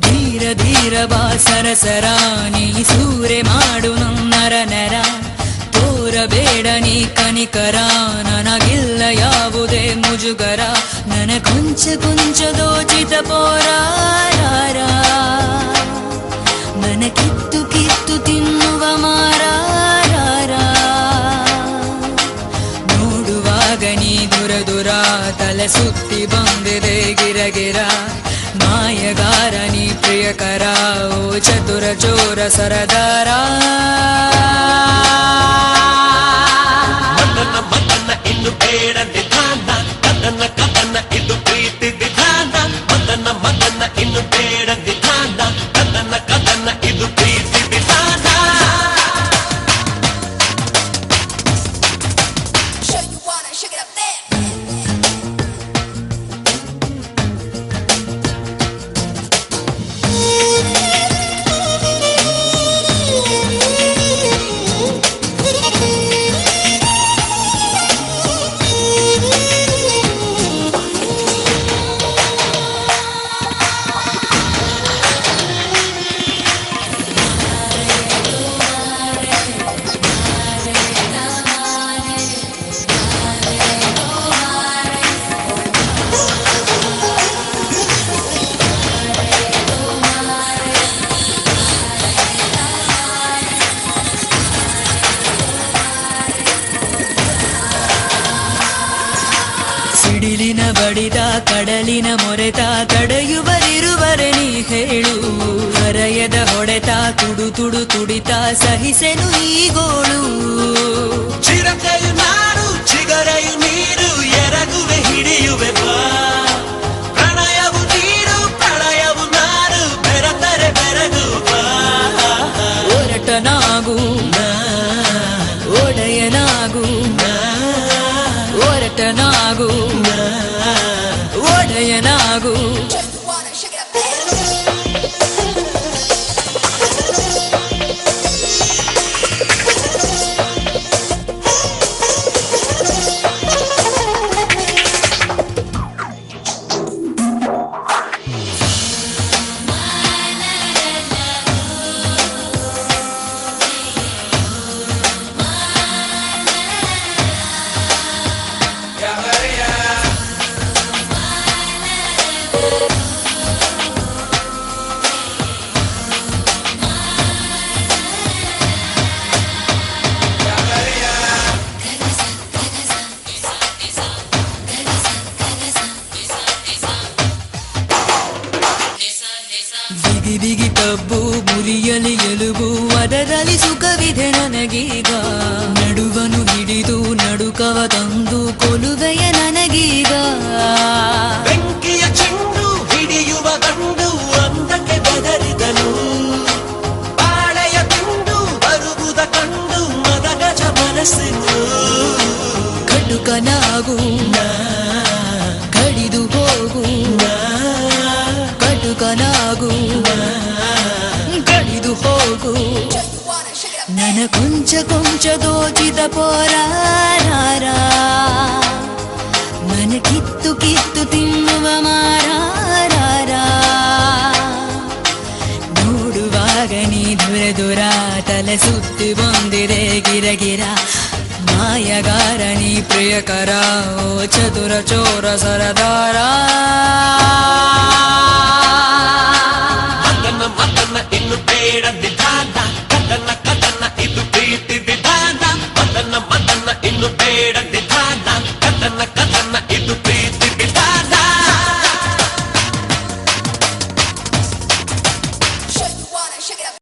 ಧೀರ ಧೀರ ಬಾ ಸರಸರ ನೀ ಸೂರೆ ಮಾಡು ನರ ನರ ತೋರಬೇಡ ನೀ ಕನಿಕರ ನನಗಿಲ್ಲ ಯಾವುದೇ ಮುಜುಗರ ನನ ಕೊಂಚ ಕೊಂಚ ದೋಚಿತ ಪೋರಾರ ಮನ ಕಿತ್ತು ಕಿತ್ತು ತಿನ್ನುವ ಮಾರಾರ ನೋಡುವಾಗ ನೀ ದುರ ದುರ ತಲೆ ಸುತ್ತಿ ಬಂದಿದೆ ಗಿರಗಿರ ಮಾಯಗಾರ ನೀ ಪ್ರಿಯಕರ ಓ ಚತುರ ಚೋರ ಸರದಾರ ಮದನ ಮದನ ಇನ್ನು ಬೇಡ ನಿಧಾನ ಕದನ ಕದನ ಇದು ಪ್ರೀತಿ ವಿಧಾನ ಮದನ ಮದನ ಇನ್ನು ಬೇಡ ನಿಧಾನ ಕದನ ಕದನ ಇದು ಪ್ರೀತಿ ವಿಧಾನ ಸಿಡಿಲಿನ ಬಡಿದ ಕಡಲಿನ ಮೊರೆತ ತಡೆಯುವರಿರುವರೆ ನೀ ಹೇಳು ಹರೆಯದ ಹೊಡೆತ ತುಡು ತುಡು ತುಡಿತ ಸಹಿಸೆನು ಈ ಗೋಳು ಚಿರತೆಯು ನಾಡು ಚಿಗರೆಯು ನೀರು ಎರಗುವೆ ಹಿಡಿಯುವೆ ಬಾ ಪ್ರಣಯವು ನೀರು ಪ್ರಳಯವು ನಾರು ಬೆರೆತರೆ ಬೆರೆದು ಬಾ ಒರಟನಾಗು ಒಡೆಯನಾಗು ಒರಟನಾಗು ಒಡೆಯನಾಗು ಬಿಗಿ ಬಿಗಿ ತಬ್ಬು ಮುರಿಯಲಿ ಎಲುಬು ಅದರಲ್ಲಿ ಸುಖವಿದೆ ನನಗೀಗ ನಡುವನು ಹಿಡಿದು ನಡುಕವ ತಂದು ಕೊಲುವೆಯ ನನಗೀಗ ಬೆಂಕಿಯ ಚೆಂಡು ಹಿಡಿಯುವ ಗಂಡು ಅಂದಕ್ಕೆ ಬೆದರಿದನು ಬಾಳೆಯ ತುಂಡು ಬರುವುದ ಕಂಡು ಮದಗಜ ಮನಸ್ಸಿನು ಕಟುಕನಾಗು ಕಡಿದು ಹೋಗು ಕಟುಕನಾಗು ಕಡಿದು ಹೋಗು ನನ ಕೊಂಚ ಕೊಂಚ ದೋಚಿದ ಪೋರಾರ ಮನ ಕಿತ್ತು ಕಿತ್ತು ತಿನ್ನುವ ಮಾರಾರ ನೋಡುವಾಗ ನೀ ದುರ ದುರ ತಲೆ ಸುತ್ತಿ ಬಂದಿದೆ ಗಿರಗಿರ ಮಾಯಗಾರ ನೀ ಪ್ರಿಯಕರ ಓ ಚತುರ ಚೋರ ಸರದಾರ